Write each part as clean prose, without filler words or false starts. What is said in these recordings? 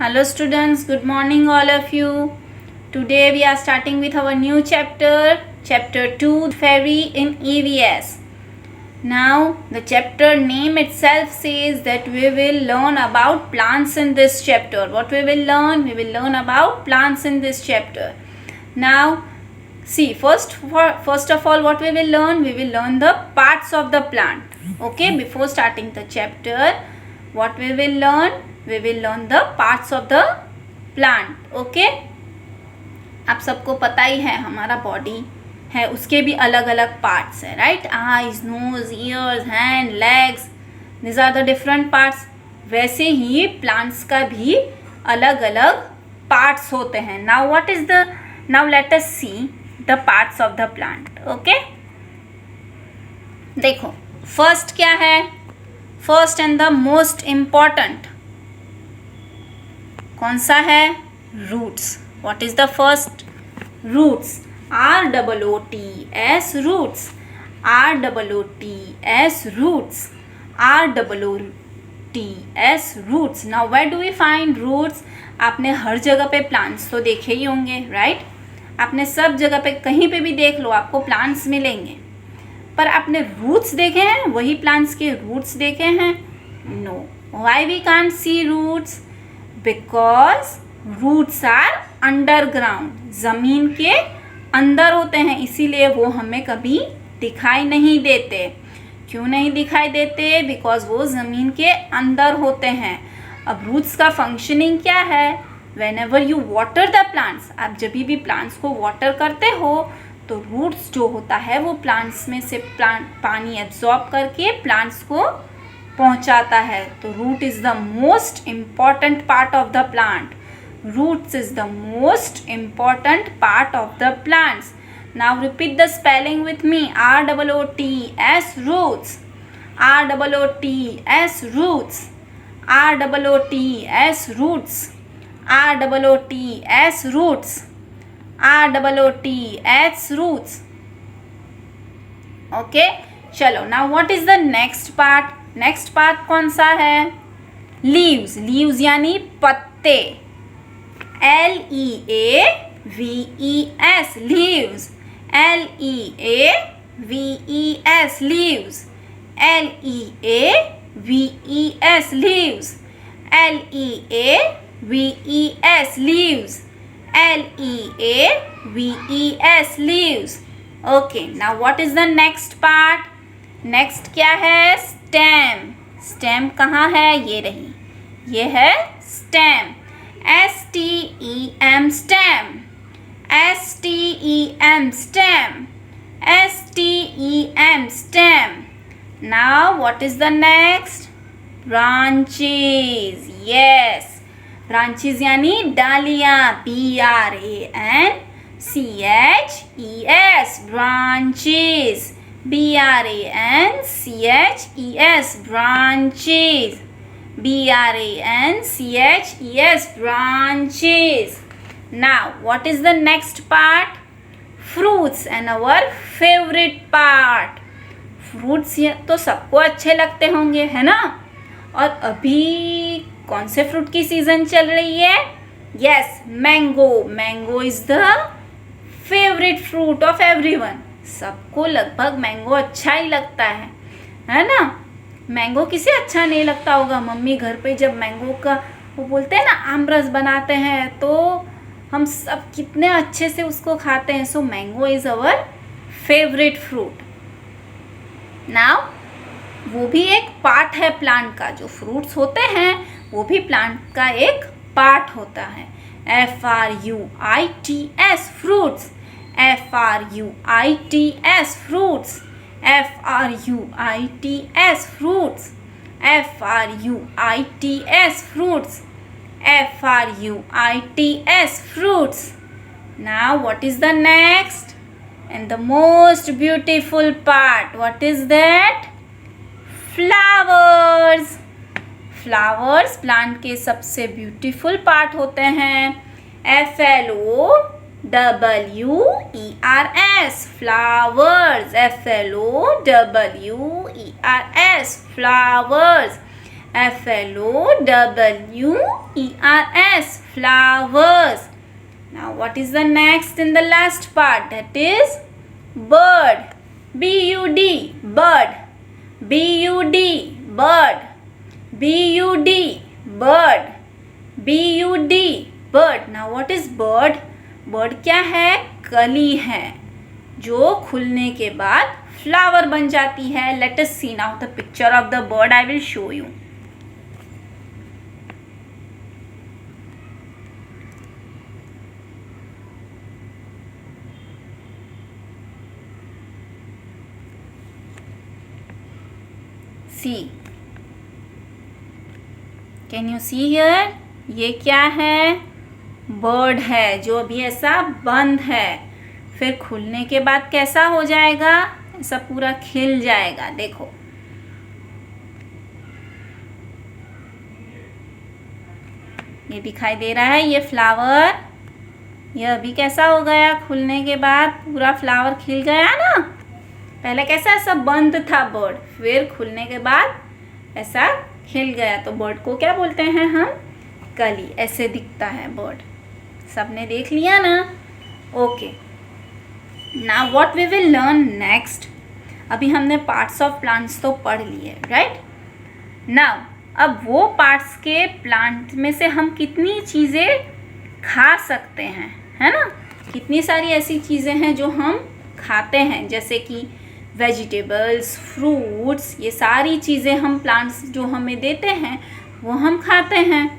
Hello students, good morning all of you. Today we are starting with our new chapter, chapter 2, Fairy in EVS. Now the chapter name itself says that we will learn about plants in this chapter. What we will learn? We will learn about plants in this chapter. Now see, first of all what we will learn? We will learn the parts of the plant. Okay, before starting the chapter, what we will learn? We will learn the parts of the plant. Okay, आप सबको पता ही है हमारा body है, उसके भी अलग अलग पार्ट्स है, right? Eyes, nose, ears, hand, legs, this are the different parts. वैसे ही प्लांट्स का भी अलग अलग पार्ट्स होते हैं. Now let us see the parts of the plant. Okay, देखो फर्स्ट क्या है? First and the most important कौन सा है? Roots. What is the first? Roots. ROOTS, roots. ROOTS, roots. ROOTS, roots. Now where do we find roots? आपने हर जगह पे प्लांट्स तो देखे ही होंगे, राइट? आपने सब जगह पे कहीं पे भी देख लो, आपको प्लांट्स मिलेंगे. पर आपने रूट्स देखे हैं? वही प्लांट्स के रूट्स देखे हैं? No. Why we can't see roots? Because roots are underground, जमीन के अंदर होते हैं, इसीलिए वो हमें कभी दिखाई नहीं देते. क्यों नहीं दिखाई देते? बिकॉज वो जमीन के अंदर होते हैं. अब रूट्स का फंक्शनिंग क्या है? When ever you water the plants, आप जब भी प्लांट्स को वाटर करते हो तो रूट्स जो होता है वो प्लांट्स में से पानी एब्जॉर्ब करके प्लांट्स को पहुंचाता है. तो root is the most important part of the plant. Roots is the most important part of the plants. Now repeat the spelling with me. ROOTS, roots. ROOTS, roots. ROOTS, roots. ROOTS, roots. ROOTS, roots. Okay, चलो. Now what is the next part? Next part कौन सा है? Leaves. Leaves यानी पत्ते. LEAVES, leaves. LEAVES, leaves. LEAVES, leaves. LEAVES, leaves. LEAVES, leaves. Okay, now what is the next part? Next क्या है? Stem. Stem कहाँ है? ये रही, ये है stem. STEM, stem. STEM, stem. STEM, stem. Now what is the next? Branches. Yes, branches यानी डालियाँ. BRANCHES, branches. BRANCHES, branches. BRANCHES, branches. Now what is the next part? Fruits, and our favorite part. Fruits तो सबको अच्छे लगते होंगे, है ना? और अभी कौन से फ्रूट की सीजन चल रही है? Yes, mango. Mango is the favorite fruit of everyone. सबको लगभग मैंगो अच्छा ही लगता है ना? मैंगो किसे अच्छा नहीं लगता होगा? मम्मी घर पे जब मैंगो का वो बोलते हैं ना आमरस बनाते हैं तो हम सब कितने अच्छे से उसको खाते हैं. So mango is our favourite fruit. Now वो भी एक पार्ट है प्लांट का. जो फ्रूट्स होते हैं वो भी प्लांट का एक पार्ट होता है. FRUITS, fruits. FRUITS, fruits. FRUITS, fruits. FRUITS, fruits. FRUITS, fruits. Now what is the next and the most beautiful part? What is that? Flowers. Flowers plant के सबसे ब्यूटीफुल पार्ट होते हैं. FLOWERS, flowers. FLOWERS, flowers. Flowers, flowers. Now what is the next in the last part? That is bird. B-U-D, bird. B-U-D, bird. B-U-D, bird. B-U-D, bird. Now what is bird? Bird क्या है? कली है जो खुलने के बाद flower बन जाती है. Let us see now the picture of the bird. I will show you. See. Can you see here? ये क्या है? बर्ड है जो अभी ऐसा बंद है. फिर खुलने के बाद कैसा हो जाएगा? ऐसा पूरा खिल जाएगा. देखो ये दिखाई दे रहा है ये फ्लावर. ये अभी कैसा हो गया? खुलने के बाद पूरा फ्लावर खिल गया ना. पहले कैसा ऐसा बंद था बर्ड, फिर खुलने के बाद ऐसा खिल गया. तो बर्ड को क्या बोलते हैं हम? कली. ऐसे दिखता है बर्ड. सबने देख लिया ना? Okay. Now what we will learn next. अभी हमने पार्ट्स ऑफ प्लांट्स तो पढ़ लिए, राइट. नाउ अब वो पार्ट्स के प्लांट में से हम कितनी चीज़ें खा सकते हैं, है ना. कितनी सारी ऐसी चीज़ें हैं जो हम खाते हैं, जैसे कि वेजिटेबल्स, फ्रूट्स. ये सारी चीज़ें हम प्लांट्स जो हमें देते हैं वो हम खाते हैं,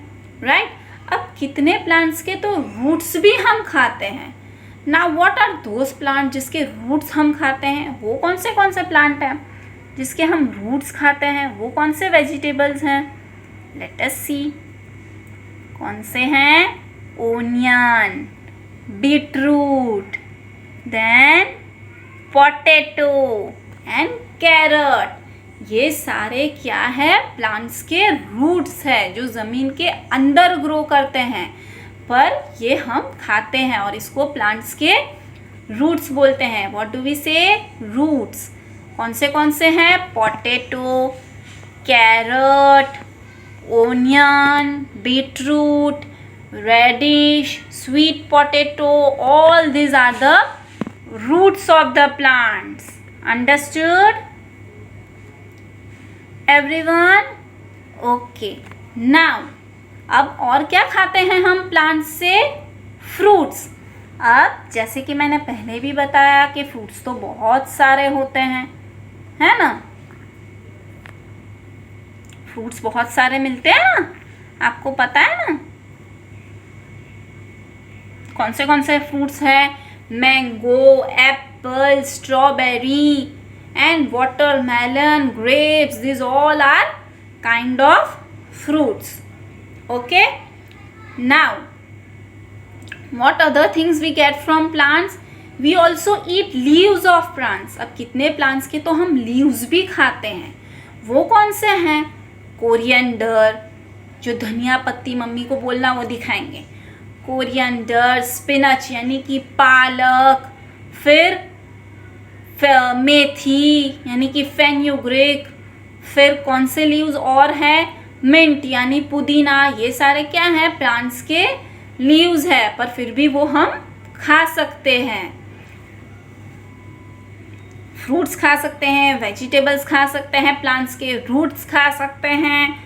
राइट. अब कितने प्लांट्स के तो रूट्स भी हम खाते हैं. Now what are those plant जिसके रूट्स हम खाते हैं? वो कौन से प्लांट हैं जिसके हम रूट्स खाते हैं? वो कौन से वेजिटेबल्स हैं? Let us see. कौन से हैं? Onion, beetroot, then potato and carrot. ये सारे क्या है? प्लांट्स के रूट्स है जो ज़मीन के अंदर ग्रो करते हैं, पर ये हम खाते हैं और इसको प्लांट्स के रूट्स बोलते हैं. What do we say? Roots. कौन से हैं? Potato, carrot, onion, beetroot, radish, sweet potato. All these are the roots of the plants. Understood everyone? Okay. Now अब और क्या खाते हैं हम प्लांट्स से? फ्रूट्स. अब जैसे कि मैंने पहले भी बताया कि फ्रूट्स तो बहुत सारे होते हैं, है ना. फ्रूट्स बहुत सारे मिलते हैं ना, आपको पता है ना. कौन से फ्रूट्स हैं? Mango, apple, strawberry and watermelon, grapes. This all are kind of fruits. Okay. Now what other things we get from plants? We also eat leaves of plants. अब कितने प्लांट्स के तो हम लीव्स भी खाते हैं. वो कौन से हैं? कोरिएंडर, जो धनिया पत्ती मम्मी को बोलना वो दिखाएंगे. कोरिएंडर, स्पिनच यानी कि पालक, फिर मेथी यानी कि फेन्यूग्रीक. फिर कौन से लीव्स और हैं? मिंट यानी पुदीना. ये सारे क्या हैं? प्लांट्स के लीव्स है, पर फिर भी वो हम खा सकते हैं. फ्रूट्स खा सकते हैं, वेजिटेबल्स खा सकते हैं, प्लांट्स के रूट्स खा सकते हैं,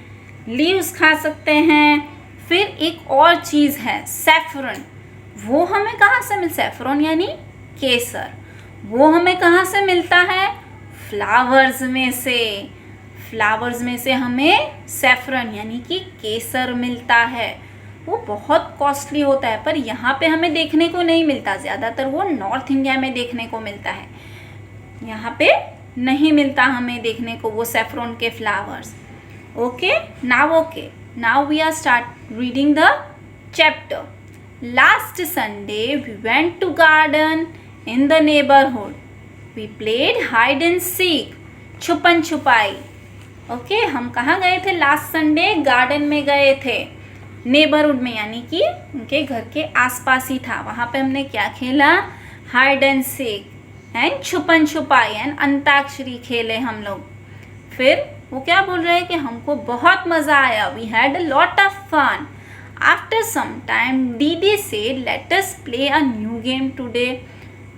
लीव्स खा सकते हैं. फिर एक और चीज़ है सैफरन. वो हमें कहाँ से मिलता है? सैफरन यानी केसर. वो हमें कहाँ से मिलता है? फ्लावर्स में से. फ्लावर्स में से हमें सैफरन यानी कि केसर मिलता है. वो बहुत कॉस्टली होता है, पर यहाँ पे हमें देखने को नहीं मिलता. ज़्यादातर वो नॉर्थ इंडिया में देखने को मिलता है, यहाँ पे नहीं मिलता हमें देखने को वो सैफरन के flowers. Okay. Now we are start reading the chapter. Last Sunday we went to garden in the neighbourhood. We played hide and seek, छुपन छुपाई. ओके. हम कहाँ गए थे लास्ट संडे? गार्डन में गए थे, नेबरहुड में, यानी कि उनके घर के आसपास ही था. वहाँ पे हमने क्या खेला? हाइड एंड सीक एंड छुपन छुपाई एंड अंताक्षरी खेले हम लोग. फिर वो क्या बोल रहे हैं कि हमको बहुत मज़ा आया, we had a lot of fun. After some time दीदी said let us play a new game today.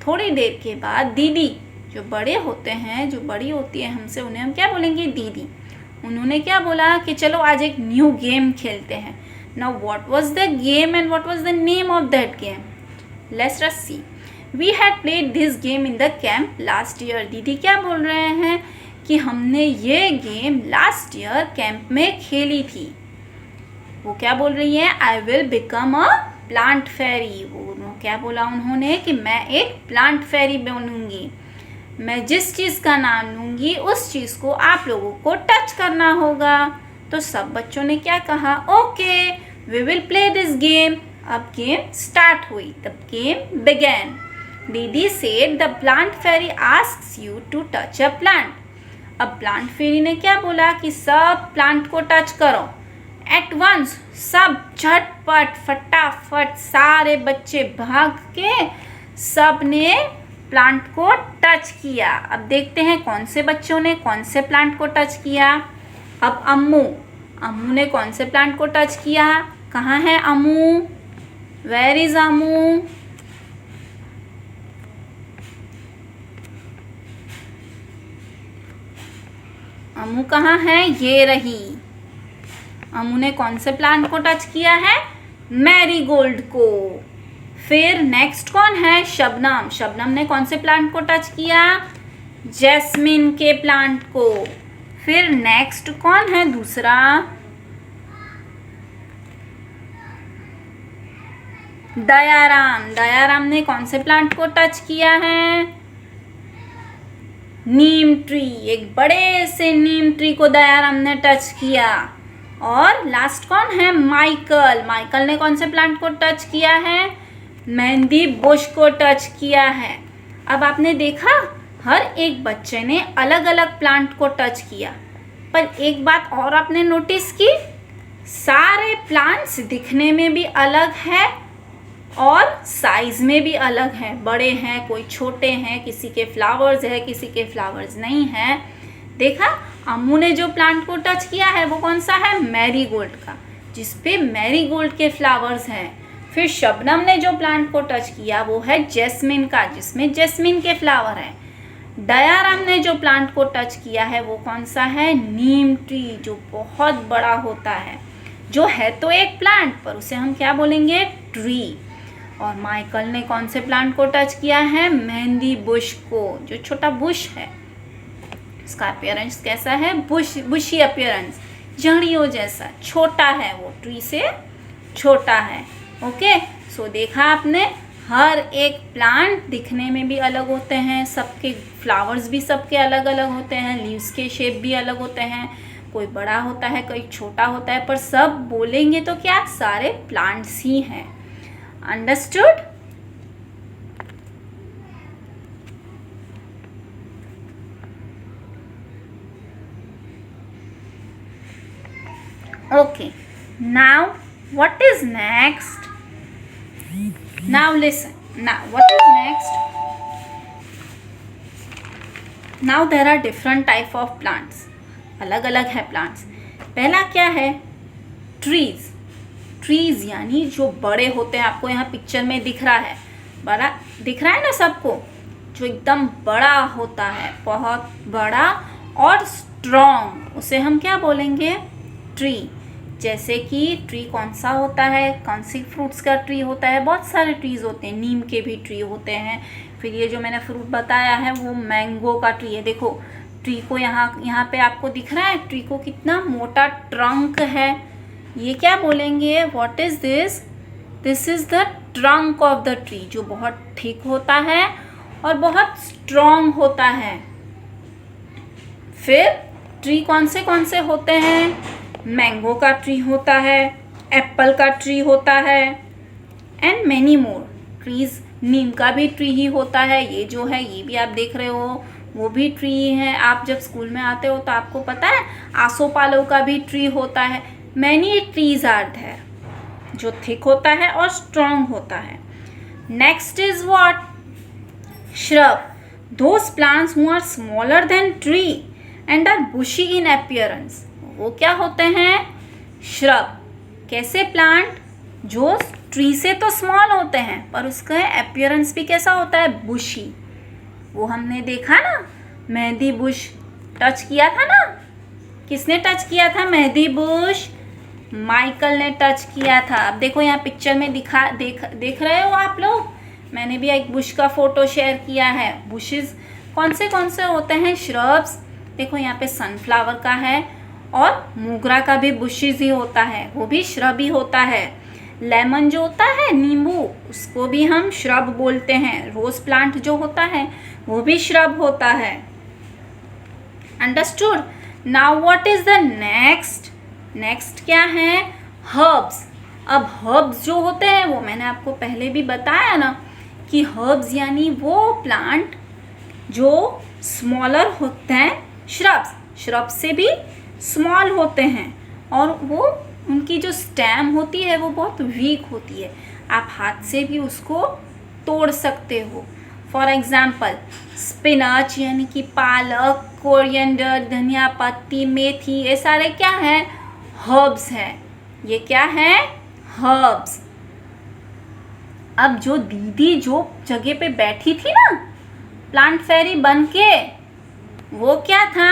थोड़ी देर के बाद दीदी, जो बड़े होते हैं, जो बड़ी होती है हमसे, उन्हें हम क्या बोलेंगे, दीदी। उन्होंने क्या बोला कि चलो आज एक न्यू गेम खेलते हैं। Now what was the game and what was the name of that game, let's just see. We had played this game in the camp last year. दीदी क्या बोल रहे हैं कि हमने ये गेम लास्ट ईयर कैंप में खेली थी। वो क्या बोल रही है, I will become a plant fairy. वो क्या बोला उन्होंने कि मैं एक प्लांट फेरी बनूंगी। मैं जिस चीज़ का नाम लूँगी उस चीज़ को आप लोगों को टच करना होगा। तो सब बच्चों ने क्या कहा, okay we will play this game. अब गेम स्टार्ट हुई, द गेम बिगेन। दीदी said the plant fairy asks you to touch a plant. अब प्लांट फेरी ने क्या बोला कि सब प्लांट को टच करो। एट वंस, सब झटपट फटाफट सारे बच्चे भाग के सब ने प्लांट को टच किया। अब देखते हैं कौन से बच्चों ने कौन से प्लांट को टच किया। अब अम्मू ने कौन से प्लांट को टच किया, कहाँ है अम्मू, वेयर इज अम्मू। अम्मू कहाँ है, ये रही। अम्मू ने कौन से प्लांट को टच किया है, मैरीगोल्ड को। फिर नेक्स्ट कौन है, शबनम। शबनम ने कौन से प्लांट को टच किया, जैस्मिन के प्लांट को। फिर नेक्स्ट कौन है दूसरा, दयाराम। दयाराम ने कौन से प्लांट को टच किया है, नीम ट्री। एक बड़े से नीम ट्री को दयाराम ने टच किया। और लास्ट कौन है, माइकल। माइकल ने कौन से प्लांट को टच किया है, मेहंदी बुश को टच किया है। अब आपने देखा हर एक बच्चे ने अलग अलग प्लांट को टच किया, पर एक बात और आपने नोटिस की, सारे प्लांट्स दिखने में भी अलग है और साइज में भी अलग है। बड़े हैं, कोई छोटे हैं, किसी के फ्लावर्स है, किसी के फ्लावर्स नहीं है। देखा, अम्मू ने जो प्लांट को टच किया है वो कौन सा है, मैरीगोल्ड का, जिसपे मैरीगोल्ड के फ्लावर्स हैं। फिर शबनम ने जो प्लांट को टच किया वो है जैस्मिन का, जिसमें जैस्मिन के फ्लावर हैं। दयाराम ने जो प्लांट को टच किया है वो कौन सा है, नीम ट्री, जो बहुत बड़ा होता है, जो है तो एक प्लांट पर उसे हम क्या बोलेंगे, ट्री। और माइकल ने कौन से प्लांट को टच किया है, मेहंदी बुश को, जो छोटा बुश है। इसका अपीयरेंस कैसा है, बुशी अपीयरेंस, जड़ियों जैसा, छोटा है, वो ट्री से छोटा है। ओके, सो देखा आपने, हर एक प्लांट दिखने में भी अलग होते हैं, सबके फ्लावर्स भी सबके अलग अलग होते हैं, लीव्स के शेप भी अलग होते हैं, कोई बड़ा होता है कोई छोटा होता है, पर सब बोलेंगे तो क्या, सारे प्लांट्स ही हैं। Understood? Okay, now what is next? Now listen. Now what is next? Now there are different type of plants. अलग अलग है plants. पहला क्या है, trees. Trees यानी जो बड़े होते हैं, आपको यहाँ पिक्चर में दिख रहा है, बड़ा दिख रहा है ना सबको, जो एकदम बड़ा होता है, बहुत बड़ा और स्ट्रॉन्ग, उसे हम क्या बोलेंगे, ट्री। जैसे कि ट्री कौन सा होता है, कौन सी फ्रूट्स का ट्री होता है, बहुत सारे ट्रीज होते हैं, नीम के भी ट्री होते हैं। फिर ये जो मैंने फ्रूट बताया है वो मैंगो का ट्री है। देखो ट्री को यहाँ पे आपको दिख रहा है, ट्री को कितना मोटा ट्रंक है, ये क्या बोलेंगे, what is this, this is the trunk of the tree, जो बहुत थिक होता है और बहुत स्ट्रॉन्ग होता है। फिर ट्री कौन से होते हैं, मैंगो का ट्री होता है, एप्पल का ट्री होता है, एंड मैनी मोर ट्रीज। नीम का भी ट्री ही होता है, ये जो है ये भी आप देख रहे हो वो भी ट्री है। आप जब स्कूल में आते हो तो आपको पता है आसोपालव का भी ट्री होता है। मैनी ट्रीज आर देयर, जो थिक होता है और स्ट्रॉन्ग होता है। Next is what, shrub, those plants who are smaller than tree and are bushy in appearance. वो क्या होते हैं? श्रब। कैसे प्लांट? जो ट्री से तो स्मॉल होते हैं पर उसका अपीयरेंस भी कैसा होता है? बुशी। वो हमने देखा ना, मेहंदी बुश टच किया था ना। किसने टच किया था मेहंदी बुश? माइकल ने टच किया था। अब देखो यहाँ पिक्चर में देख रहे हो आप लोग, मैंने भी एक बुश का फोटो शेयर किया है। बुशेस कौन से होते हैं? श्रब्स। देखो यहाँ पे सनफ्लावर का है और मोगरा का भी बुशेस ही होता है, वो भी श्रब ही होता है। लेमन जो होता है, नींबू, उसको भी हम श्रब बोलते हैं। रोज प्लांट जो होता है वो भी श्रब होता है। Understood? Now what is the next? Next क्या है? हर्ब्स। अब हर्ब्स जो होते हैं वो मैंने आपको पहले भी बताया ना कि हर्ब्स यानी वो प्लांट जो स्मॉलर होते हैं, श्रब्स से भी स्मॉल होते हैं और वो उनकी जो स्टेम होती है वो बहुत वीक होती है, आप हाथ से भी उसको तोड़ सकते हो। फॉर एग्जाम्पल स्पिनच यानी कि पालक, कोरिएंडर, धनिया पत्ती, मेथी, ये सारे क्या है? हर्ब्स हैं। ये क्या है? हर्ब्स। अब जो दीदी जो जगह पे बैठी थी ना प्लांट फेरी बन के, वो क्या था?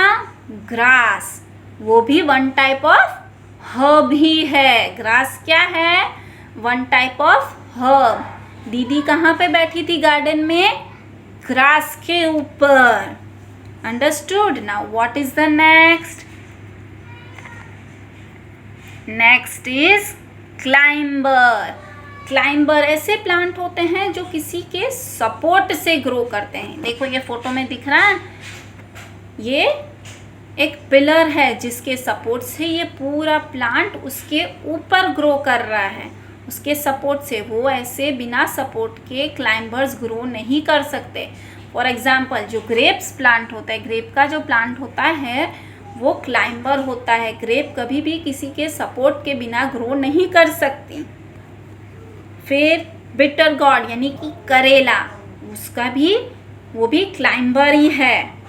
ग्रास। वो भी वन टाइप ऑफ हर्ब ही है। ग्रास क्या है? One type of herb. दीदी कहाँ पे बैठी थी गार्डन में? ग्रास के ऊपर। Understood? Now what is the next? Next is climber. Climber ऐसे प्लांट होते हैं जो किसी के सपोर्ट से ग्रो करते हैं। देखो ये फोटो में दिख रहा है, ये एक पिलर है जिसके सपोर्ट से ये पूरा प्लांट उसके ऊपर ग्रो कर रहा है, उसके सपोर्ट से। वो ऐसे बिना सपोर्ट के क्लाइंबर्स ग्रो नहीं कर सकते। फॉर एग्जाम्पल जो ग्रेप्स प्लांट होता है, ग्रेप का जो प्लांट होता है वो क्लाइंबर होता है। ग्रेप कभी भी किसी के सपोर्ट के बिना ग्रो नहीं कर सकती। फिर बिटर गॉर्ड यानी कि करेला, उसका भी वो भी क्लाइंबर ही है।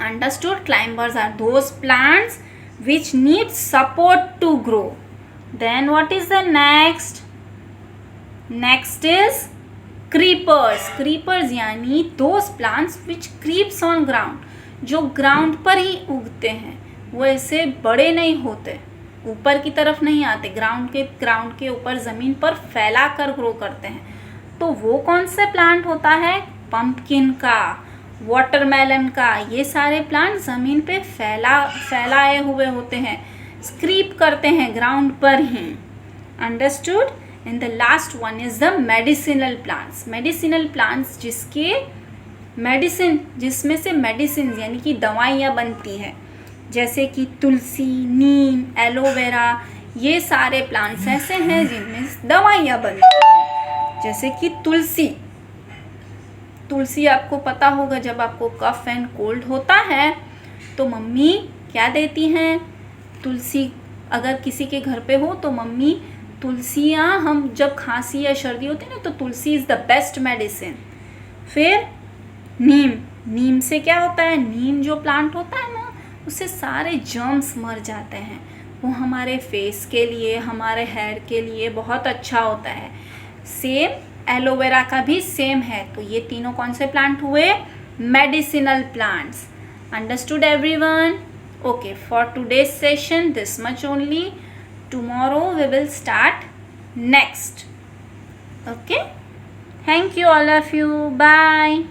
Understood? Climbers are those plants which need support to grow. Then what is the next? Next is creepers. Creepers यानी those plants which creeps on ground, जो ग्राउंड पर ही उगते हैं। वो ऐसे बड़े नहीं होते, ऊपर की तरफ नहीं आते, ग्राउंड के ऊपर ज़मीन पर फैला कर ग्रो करते हैं। तो वो कौन सा प्लांट होता है? पंपकिन का, वाटरमेलन का। ये सारे प्लांट ज़मीन पे फैलाए हुए होते हैं, स्क्रीप करते हैं ग्राउंड पर ही। Understood? And the last one is the medicinal plants. Medicinal plants जिसमें से मेडिसिन यानी कि दवाइयाँ बनती हैं, जैसे कि तुलसी, नीम, एलोवेरा, ये सारे प्लांट्स ऐसे हैं जिनमें दवाइयाँ बनती हैं। जैसे कि तुलसी आपको पता होगा, जब आपको कफ एंड कोल्ड होता है तो मम्मी क्या देती हैं? तुलसी। अगर किसी के घर पे हो तो मम्मी तुलसियाँ, हम जब खांसी या सर्दी होती है ना तो तुलसी इज़ द बेस्ट मेडिसिन। फिर नीम से क्या होता है? नीम जो प्लांट होता है ना उससे सारे जर्म्स मर जाते हैं। वो हमारे फेस के लिए, हमारे हेयर के लिए बहुत अच्छा होता है। सेम एलोवेरा का भी सेम है। तो ये तीनों कौन से प्लांट हुए? Medicinal plants. Understood everyone? Okay, for today's session this much only. Tomorrow we will start next. Okay, thank you all of you. Bye.